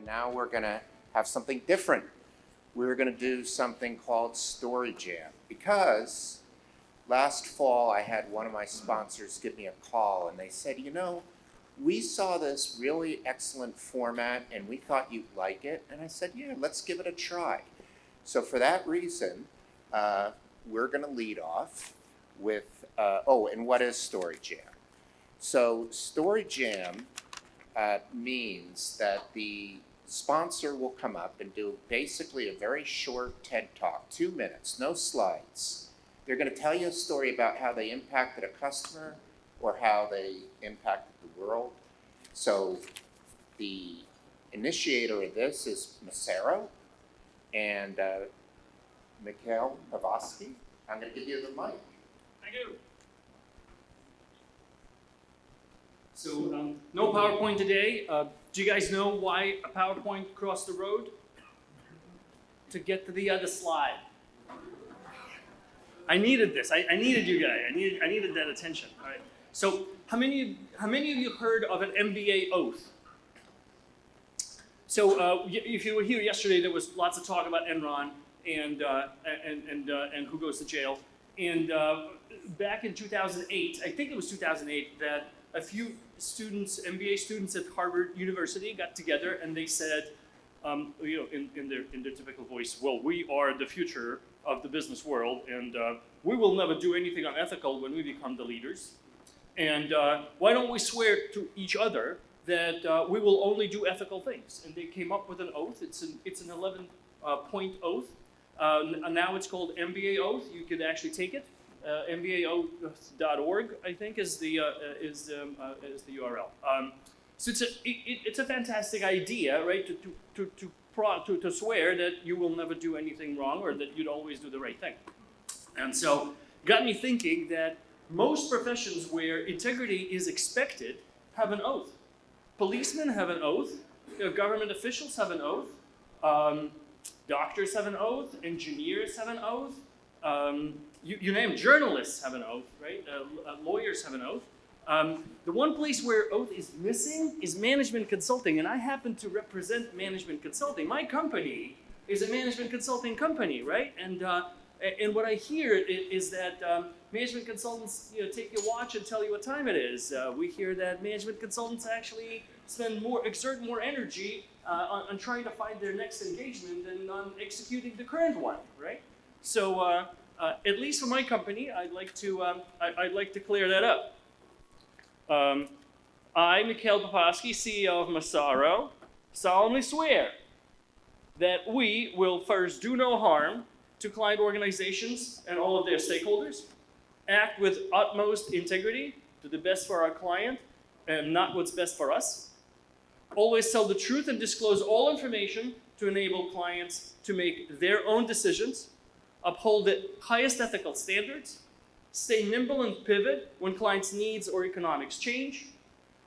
now we're going to have something different. We're going to do something called Storyjam, because last fall I had one of my sponsors give me a call and they said, you know, we saw this really excellent format and we thought you'd like it. And I said, yeah, let's give it a try. So for that reason, we're going to lead off with, and what is Storyjam? So Storyjam means that the sponsor will come up and do basically a very short TED Talk, 2 minutes, no slides. They're going to tell you a story about how they impacted a customer or how they impacted the world. So the initiator of this is Massaro and Mikhail Pavlovsky. I'm going to give you the mic. Thank you. So no PowerPoint today. Do you guys know why a PowerPoint crossed the road? To get to the other slide. I needed this. I needed you guys. I needed that attention. All right. So how many of you heard of an MBA oath? So if you were here yesterday, there was lots of talk about Enron and who goes to jail. And back in 2008, I think it was 2008, that a few students, MBA students at Harvard University, got together and they said, in their typical voice, well, we are the future of the business world, and we will never do anything unethical when we become the leaders. And why don't we swear to each other that we will only do ethical things? And they came up with an oath. It's an 11-point oath. Now it's called MBA oath. You could actually take it. MBAoath.org, I think, is the URL. So it's a fantastic idea, right? To swear that you will never do anything wrong or that you'd always do the right thing. And so got me thinking that most professions where integrity is expected have an oath. Policemen have an oath. Government officials have an oath. Doctors have an oath. Engineers have an oath. You name it, journalists have an oath, right? Lawyers have an oath. The one place where oath is missing is management consulting, and I happen to represent management consulting. My company is a management consulting company, right? And what I hear is that management consultants, take your watch and tell you what time it is. We hear that management consultants actually exert more energy on trying to find their next engagement than on executing the current one, right? So at least for my company, I'd like to clear that up. I, Mikhail Pavlovsky, CEO of Massaro, solemnly swear that we will first do no harm to client organizations and all of their stakeholders, act with utmost integrity to the best for our client and not what's best for us, always tell the truth and disclose all information to enable clients to make their own decisions, uphold the highest ethical standards, stay nimble and pivot when clients' needs or economics change,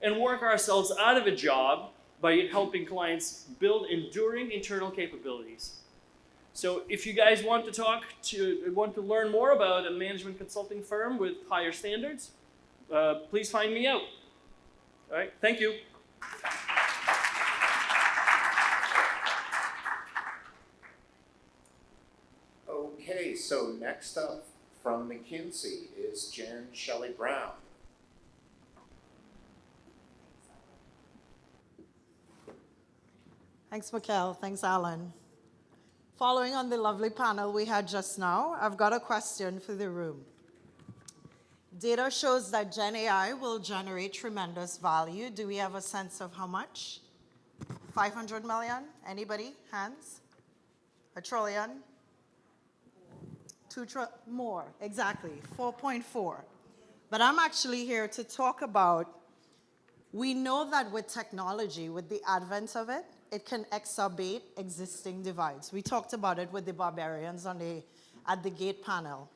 and work ourselves out of a job by helping clients build enduring internal capabilities. So if you guys want to learn more about a management consulting firm with higher standards, please find me out. All right, thank you. Okay, so next up from McKinsey is Jen Shelley Brown. Thanks, Mikhail. Thanks, Allan. Following on the lovely panel we had just now, I've got a question for the room. Data shows that Gen AI will generate tremendous value. Do we have a sense of how much? 500 million? Anybody? Hands? $1 trillion? More, exactly, 4.4. But I'm actually here to talk about, we know that with technology, with the advent of it, it can exacerbate existing divides. We talked about it with the barbarians at the gate panel.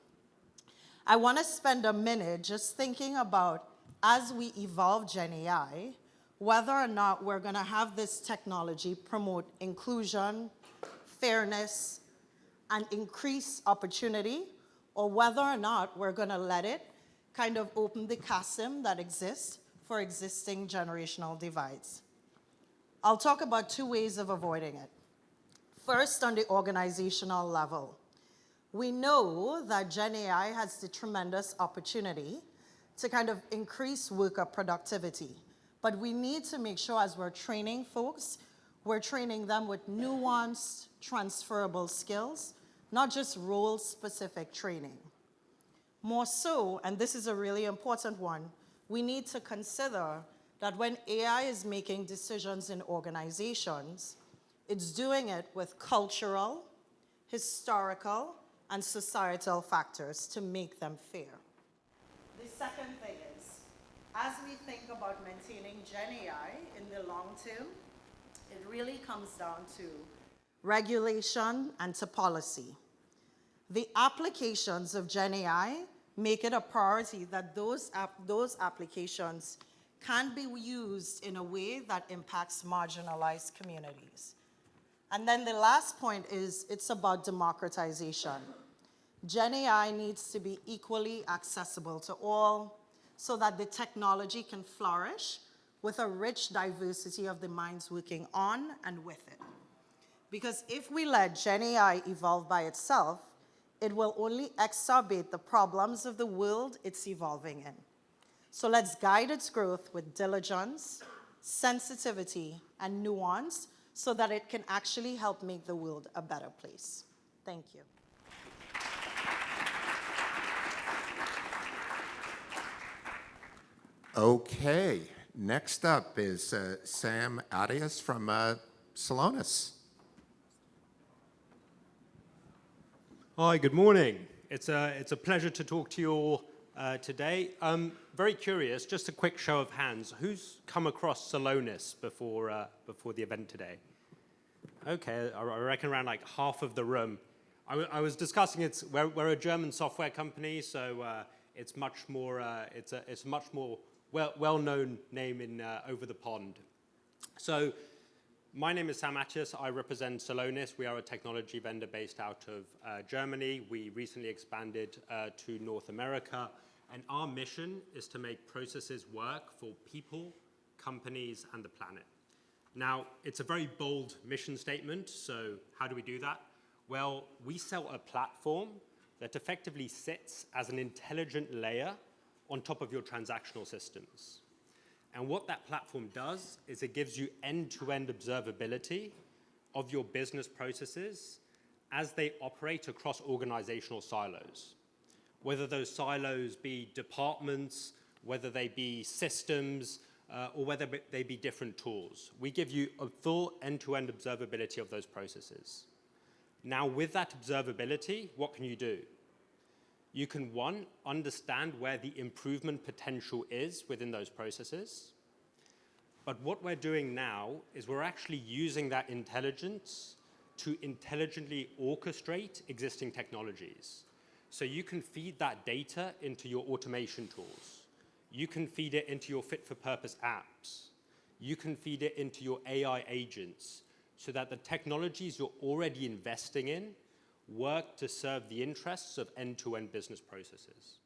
I want to spend a minute just thinking about, as we evolve Gen AI, whether or not we're going to have this technology promote inclusion, fairness, and increase opportunity, or whether or not we're going to let it kind of open the chasm that exists for existing generational divides. I'll talk about two ways of avoiding it. First, on the organizational level. We know that Gen AI has the tremendous opportunity to kind of increase worker productivity. But we need to make sure as we're training folks, we're training them with nuanced, transferable skills, not just role-specific training. More so, and this is a really important one, we need to consider that when AI is making decisions in organizations, it's doing it with cultural, historical, and societal factors to make them fair. The second thing is, as we think about maintaining Gen AI in the long term, it really comes down to regulation and to policy. The applications of Gen AI make it a priority that those applications can be used in a way that impacts marginalized communities. And then the last point is it's about democratization. Gen AI needs to be equally accessible to all so that the technology can flourish with a rich diversity of the minds working on and with it. Because if we let Gen AI evolve by itself, it will only exacerbate the problems of the world it's evolving in. So let's guide its growth with diligence, sensitivity, and nuance so that it can actually help make the world a better place. Thank you. Okay, next up is Sam Arias from Salonis. Hi, good morning. It's a pleasure to talk to you all today. I'm very curious, just a quick show of hands, who's come across Salonis before the event today? Okay, I reckon around like half of the room. I was discussing we're a German software company, so it's much more it's a much more well-known name in over the pond. So my name is Sam Arias. I represent Salonis. We are a technology vendor based out of Germany. We recently expanded to North America, and our mission is to make processes work for people, companies, and the planet. Now, it's a very bold mission statement, so how do we do that? Well, we sell a platform that effectively sits as an intelligent layer on top of your transactional systems. And what that platform does is it gives you end-to-end observability of your business processes as they operate across organizational silos. Whether those silos be departments, whether they be systems, or whether they be different tools. We give you a full end-to-end observability of those processes. Now, with that observability, what can you do? You can, one, understand where the improvement potential is within those processes. But what we're doing now is we're actually using that intelligence to intelligently orchestrate existing technologies. So you can feed that data into your automation tools. You can feed it into your fit-for-purpose apps. You can feed it into your AI agents so that the technologies you're already investing in work to serve the interests of end-to-end business processes.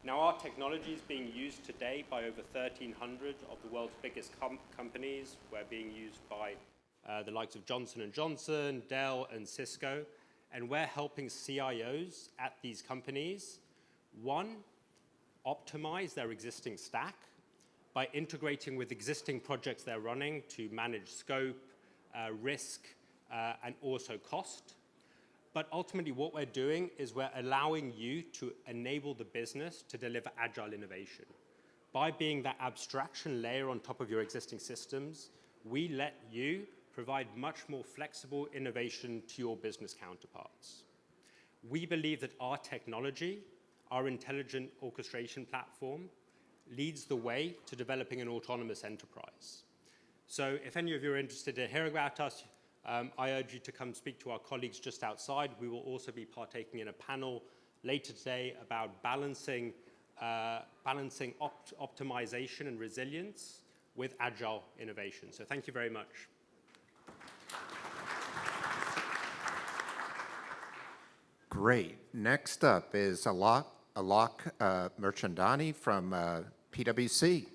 Now, our technology is being used today by over 1,300 of the world's biggest companies. We're being used by the likes of Johnson & Johnson, Dell, and Cisco. And we're helping CIOs at these companies, one, optimize their existing stack by integrating with existing projects they're running to manage scope, risk, and also cost. But ultimately, what we're doing is we're allowing you to enable the business to deliver agile innovation. By being that abstraction layer on top of your existing systems, we let you provide much more flexible innovation to your business counterparts. We believe that our technology, our intelligent orchestration platform, leads the way to developing an autonomous enterprise. So if any of you are interested to hear about us, I urge you to come speak to our colleagues just outside. We will also be partaking in a panel later today about balancing optimization and resilience with agile innovation. So thank you very much. Great. Next up is Alok Merchandani from PwC.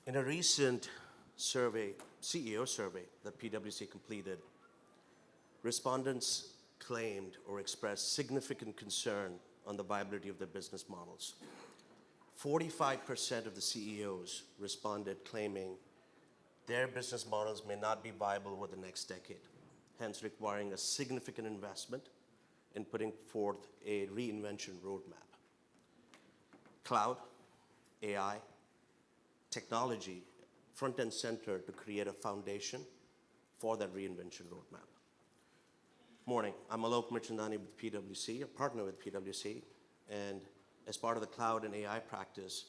In a recent survey, CEO survey that PwC completed, respondents claimed or expressed significant concern on the viability of their business models. 45% of the CEOs responded claiming their business models may not be viable over the next decade, hence requiring a significant investment in putting forth a reinvention roadmap. Cloud, AI, technology, front and center to create a foundation for that reinvention roadmap. Morning, I'm Alok Mirchandani with PwC, a partner with PwC, and as part of the cloud and AI practice,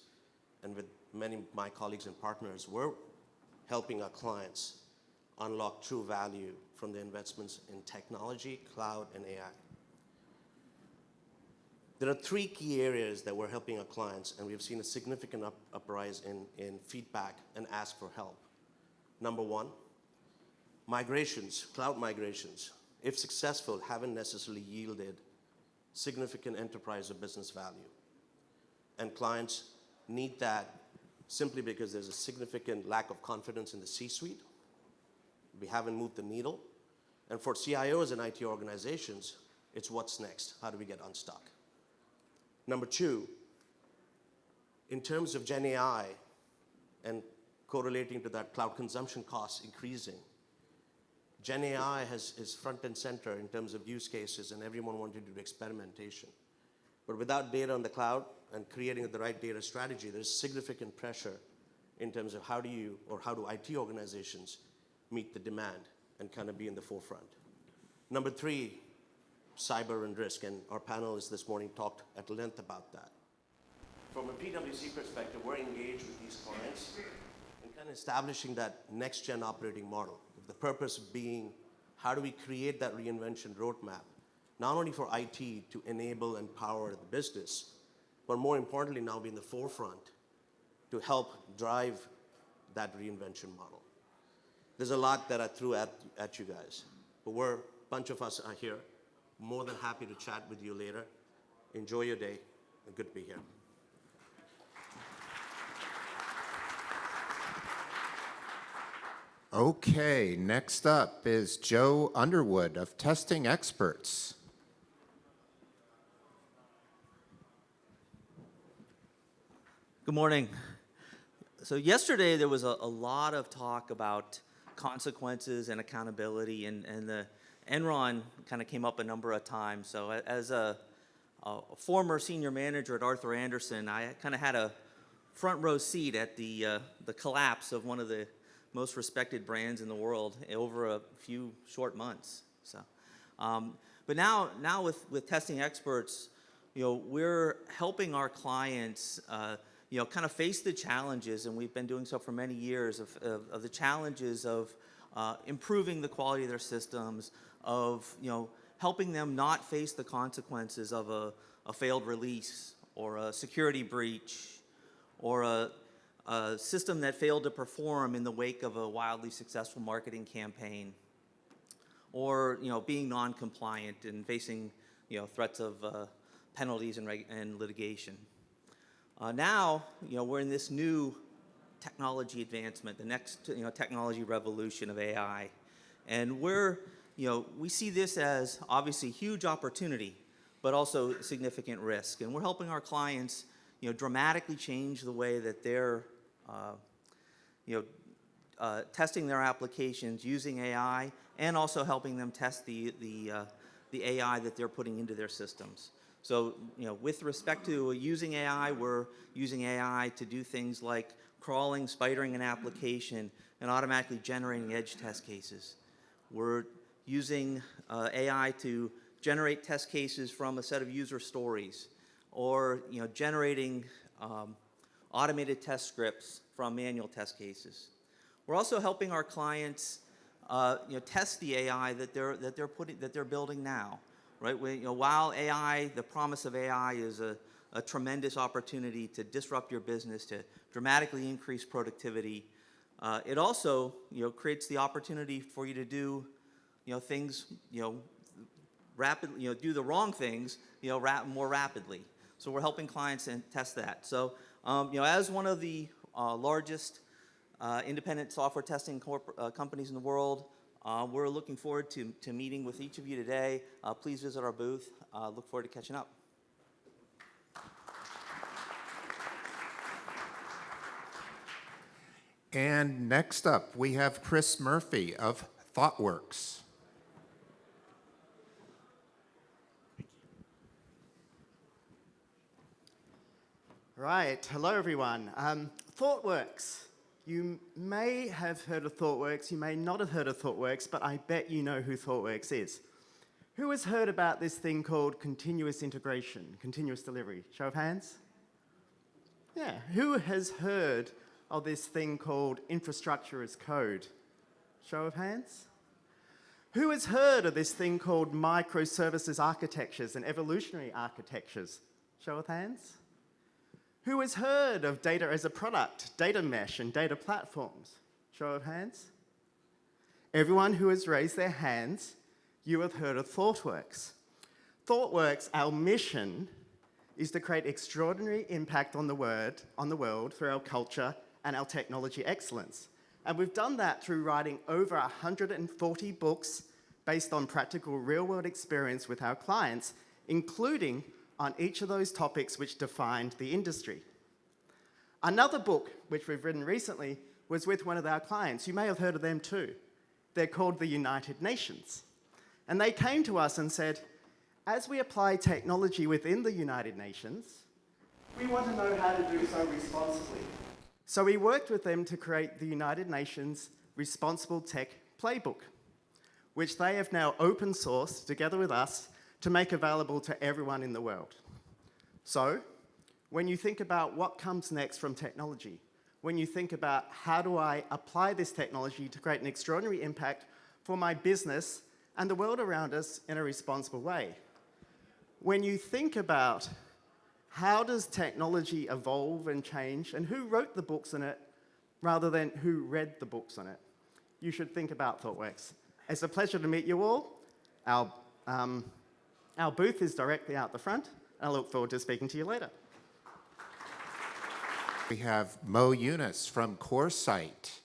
and with many of my colleagues and partners, we're helping our clients unlock true value from the investments in technology, cloud, and AI. There are 3 key areas that we're helping our clients, and we've seen a significant uprise in feedback and ask for help. Number 1, migrations, cloud migrations, if successful, haven't necessarily yielded significant enterprise or business value. And clients need that simply because there's a significant lack of confidence in the C-suite. We haven't moved the needle. And for CIOs and IT organizations, it's what's next? How do we get unstuck? Number 2, in terms of Gen AI and correlating to that cloud consumption costs increasing, Gen AI is front and center in terms of use cases and everyone wanting to do experimentation. But without data on the cloud and creating the right data strategy, there's significant pressure in terms of how do IT organizations meet the demand and kind of be in the forefront. Number 3, cyber and risk, and our panelists this morning talked at length about that. From a PwC perspective, we're engaged with these clients in kind of establishing that next-gen operating model. The purpose being, how do we create that reinvention roadmap, not only for IT to enable and power the business, but more importantly now be in the forefront to help drive that reinvention model. There's a lot that I threw at you guys, but a bunch of us are here. More than happy to chat with you later. Enjoy your day, and good to be here. Okay, next up is Joe Underwood of Testing Experts. Good morning. So yesterday there was a lot of talk about consequences and accountability, and the Enron kind of came up a number of times. So as a former senior manager at Arthur Andersen, I kind of had a front row seat at the collapse of one of the most respected brands in the world over a few short months. So, but now with Testing Experts, we're helping our clients, kind of face the challenges, and we've been doing so for many years, of the challenges of improving the quality of their systems, of helping them not face the consequences of a failed release or a security breach or a system that failed to perform in the wake of a wildly successful marketing campaign, or being non-compliant and facing threats of penalties and litigation. Now we're in this new technology advancement, the next technology revolution of AI, and we see this as obviously huge opportunity, but also significant risk, and we're helping our clients dramatically change the way that they're testing their applications using AI, and also helping them test the AI that they're putting into their systems. So, with respect to using AI, we're using AI to do things like crawling, spidering an application, and automatically generating edge test cases. We're using AI to generate test cases from a set of user stories, or generating automated test scripts from manual test cases. We're also helping our clients test the AI that they're building now. Right? While AI, the promise of AI is a tremendous opportunity to disrupt your business, to dramatically increase productivity, it also creates the opportunity for you to do things rapidly, do the wrong things more rapidly. So we're helping clients and test that. So as one of the largest independent software testing companies in the world. We're looking forward to meeting with each of you today. Please visit our booth. Look forward to catching up. And next up, we have Chris Murphy of ThoughtWorks. Right, hello everyone. ThoughtWorks. You may have heard of ThoughtWorks, you may not have heard of ThoughtWorks, but I bet you know who ThoughtWorks is. Who has heard about this thing called continuous integration, continuous delivery? Show of hands? Yeah, who has heard of this thing called infrastructure as code? Show of hands? Who has heard of this thing called microservices architectures and evolutionary architectures? Show of hands? Who has heard of data as a product, data mesh, and data platforms? Show of hands. Everyone who has raised their hands, you have heard of ThoughtWorks. ThoughtWorks, our mission is to create extraordinary impact on the world through our culture and our technology excellence. And we've done that through writing over 140 books based on practical real-world experience with our clients, including on each of those topics which defined the industry. Another book, which we've written recently, was with one of our clients. You may have heard of them too. They're called the United Nations. And they came to us and said, as we apply technology within the United Nations, we want to know how to do so responsibly. So we worked with them to create the United Nations Responsible Tech Playbook, which they have now open sourced together with us to make available to everyone in the world. So, when you think about what comes next from technology, when you think about how do I apply this technology to create an extraordinary impact for my business and the world around us in a responsible way, when you think about how does technology evolve and change and who wrote the books on it rather than who read the books on it, you should think about ThoughtWorks. It's a pleasure to meet you all. Our booth is directly out the front, and I look forward to speaking to you later. We have Mo Yunus from CoreSite.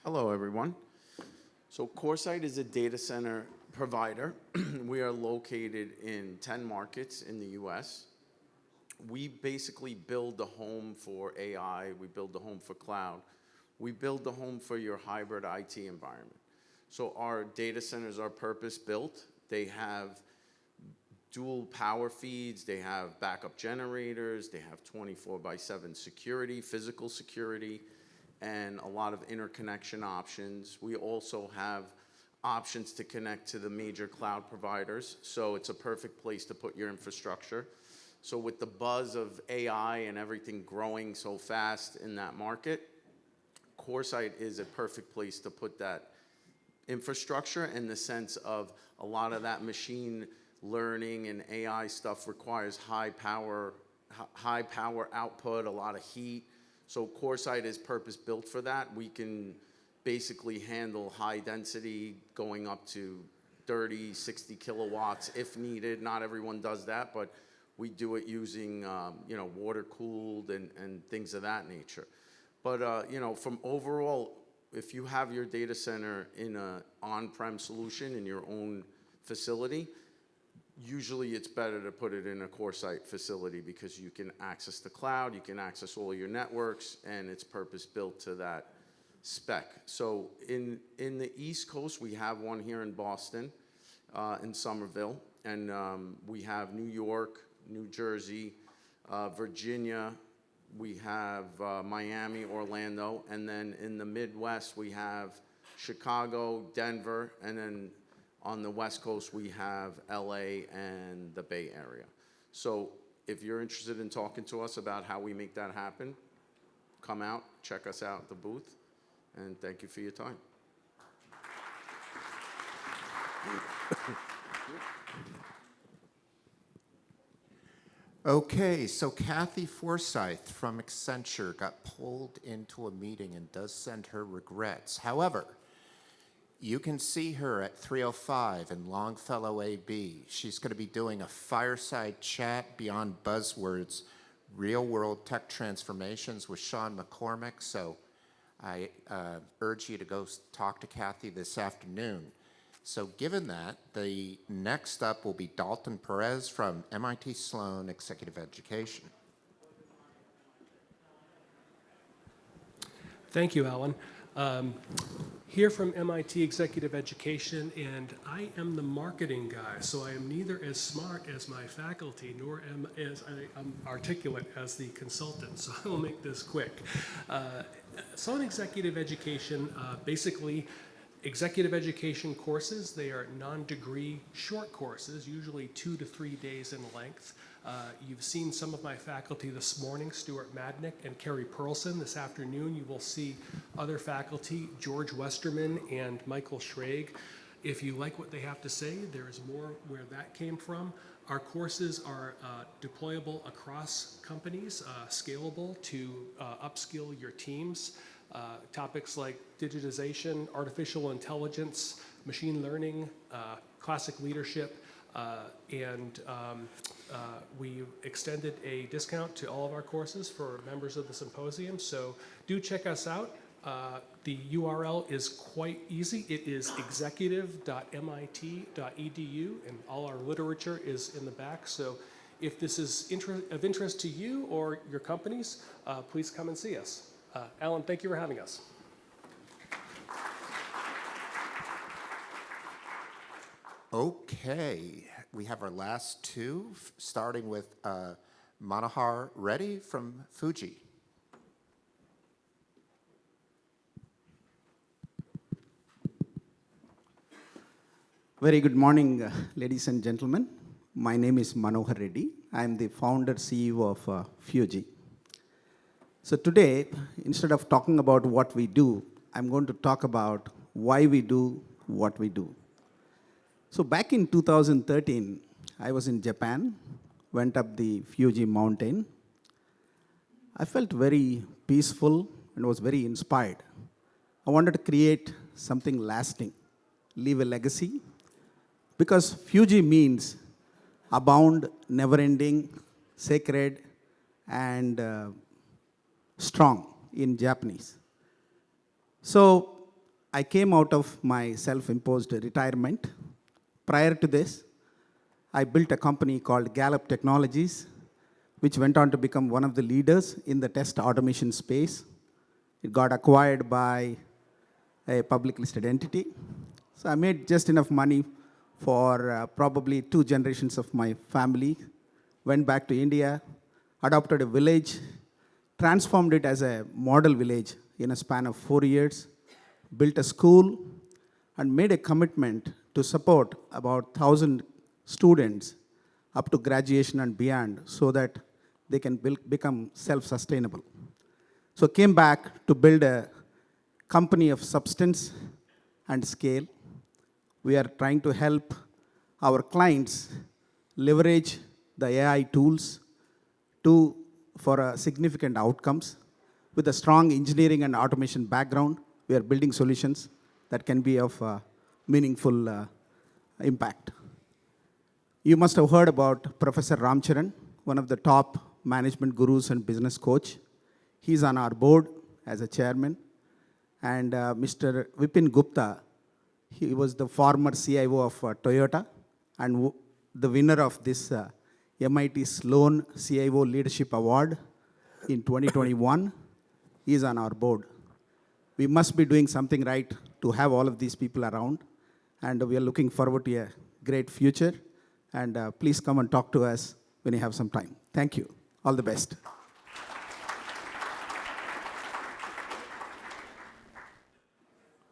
Hello, everyone. So CoreSite is a data center provider. We are located in 10 markets in the US. We basically build the home for AI. We build the home for cloud. We build the home for your hybrid IT environment. So our data centers are purpose-built. They have dual power feeds. They have backup generators. They have 24/7 security, physical security, and a lot of interconnection options. We also have options to connect to the major cloud providers. So it's a perfect place to put your infrastructure. So with the buzz of AI and everything growing so fast in that market, CoreSite is a perfect place to put that infrastructure in the sense of a lot of that machine learning and AI stuff requires high power output, a lot of heat. So CoreSite is purpose built for that. We can basically handle high density going up to 30, 60 kilowatts if needed. Not everyone does that, but we do it using water cooled and things of that nature. But from overall, if you have your data center in an on-prem solution in your own facility, usually it's better to put it in a CoreSite facility because you can access the cloud, you can access all your networks, and it's purpose-built to that spec. So in the East Coast, we have one here in Boston, in Somerville, and we have New York, New Jersey, Virginia, we have Miami, Orlando, and then in the Midwest, we have Chicago, Denver, and then on the West Coast, we have LA and the Bay Area. So if you're interested in talking to us about how we make that happen, come out, check us out at the booth, and thank you for your time. Okay, so Kathy Forsyth from Accenture got pulled into a meeting and does send her regrets. However, You can see her at 305 in Longfellow AB. She's going to be doing a fireside chat beyond buzzwords, real-world tech transformations with Sean McCormick. So I urge you to go talk to Kathy this afternoon. So given that, the next up will be Dalton Perez from MIT Sloan Executive Education. Thank you, Allan. Here from MIT Executive Education, and I am the marketing guy, so I am neither as smart as my faculty, nor am I'm articulate as the consultant, so I will make this quick. Sloan Executive Education, basically, executive education courses, they are non-degree short courses, usually 2 to 3 days in length. You've seen some of my faculty this morning, Stuart Madnick and Carrie Perlson. This afternoon, you will see other faculty, George Westerman and Michael Schrage. If you like what they have to say, there is more where that came from. Our courses are deployable across companies, scalable to upskill your teams. Topics like digitization, artificial intelligence, machine learning, classic leadership, and we extended a discount to all of our courses for members of the Symposium, so do check us out. The URL is quite easy. It is executive.mit.edu, and all our literature is in the back, so if this is of interest to you or your companies, please come and see us. Allan, thank you for having us. Okay, we have our last two, starting with Manohar Reddy from Fuji. Very good morning, ladies and gentlemen. My name is Manohar Reddy. I am the founder CEO of Fuji. So today, instead of talking about what we do, I'm going to talk about why we do what we do. So back in 2013, I was in Japan, went up the Fuji mountain. I felt very peaceful and was very inspired. I wanted to create something lasting, leave a legacy, because Fuji means abound, never-ending, sacred, and strong in Japanese. So I came out of my self-imposed retirement. Prior to this, I built a company called Gallup Technologies, which went on to become one of the leaders in the test automation space. It got acquired by a public listed entity. So I made just enough money for probably 2 generations of my family, went back to India, adopted a village, transformed it as a model village in a span of 4 years, built a school, and made a commitment to support about 1,000 students up to graduation and beyond so that they can become self-sustainable. So came back to build a company of substance and scale. We are trying to help our clients leverage the AI tools for significant outcomes. With a strong engineering and automation background, we are building solutions that can be of meaningful impact. You must have heard about Professor Ramcharan, one of the top management gurus and business coach. He's on our board as a chairman. And Mr. Vipin Gupta, he was the former CIO of Toyota and the winner of this MIT Sloan CIO Leadership Award in 2021. He is on our board. We must be doing something right to have all of these people around. And we are looking forward to a great future. And please come and talk to us when you have some time. Thank you. All the best.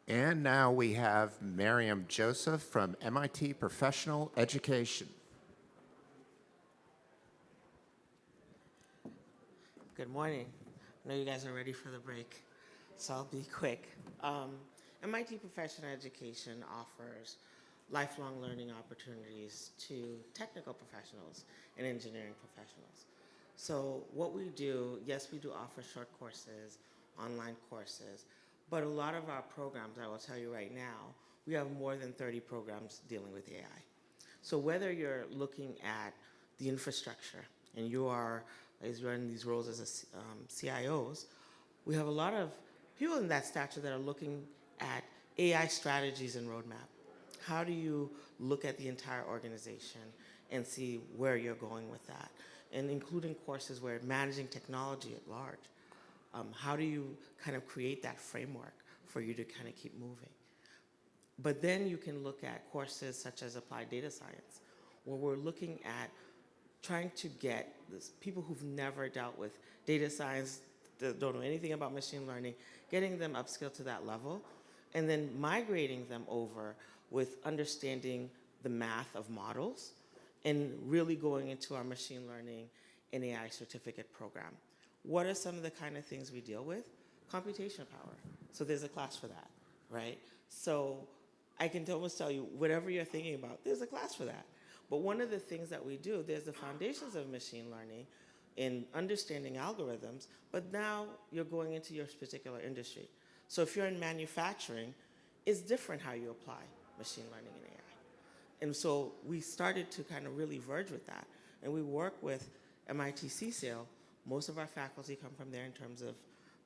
And now we have Miriam Joseph from MIT Professional Education. Good morning. I know you guys are ready for the break, so I'll be quick. MIT Professional Education offers lifelong learning opportunities to technical professionals and engineering professionals. So what we do, yes, we do offer short courses, online courses, but a lot of our programs, I will tell you right now, we have more than 30 programs dealing with AI. So whether you're looking at the infrastructure and you are, as you're in these roles as CIOs, we have a lot of people in that stature that are looking at AI strategies and roadmap. How do you look at the entire organization and see where you're going with that? And including courses where managing technology at large. How do you kind of create that framework for you to kind of keep moving? But then you can look at courses such as applied data science, where we're looking at trying to get people who've never dealt with data science, that don't know anything about machine learning, getting them upskilled to that level, and then migrating them over with understanding the math of models and really going into our machine learning and AI certificate program. What are some of the kind of things we deal with? Computational power. So there's a class for that, right? So I can almost tell you, whatever you're thinking about, there's a class for that. But one of the things that we do, there's the foundations of machine learning in understanding algorithms, but now you're going into your particular industry. So if you're in manufacturing, it's different how you apply machine learning and AI. And so we started to kind of really verge with that. And we work with MIT CSAIL. Most of our faculty come from there in terms of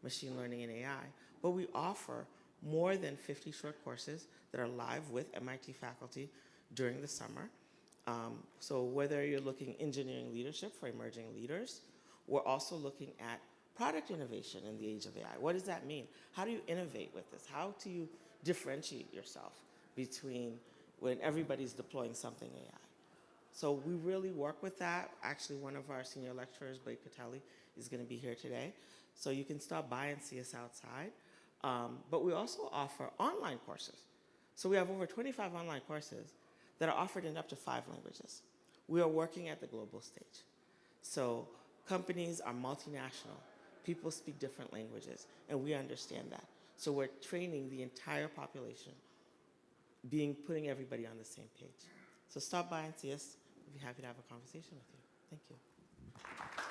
machine learning and AI. But we offer more than 50 short courses that are live with MIT faculty during the summer. So whether you're looking engineering leadership for emerging leaders, we're also looking at product innovation in the age of AI. What does that mean? How do you innovate with this? How do you differentiate yourself between when everybody's deploying something AI? So we really work with that. Actually, one of our senior lecturers, Blake Catelli, is going to be here today. So you can stop by and see us outside. But we also offer online courses. So we have over 25 online courses that are offered in up to 5 languages. We are working at the global stage. So companies are multinational. People speak different languages, and we understand that. So we're training the entire population, putting everybody on the same page. So stop by and see us. We'd be happy to have a conversation with you. Thank you.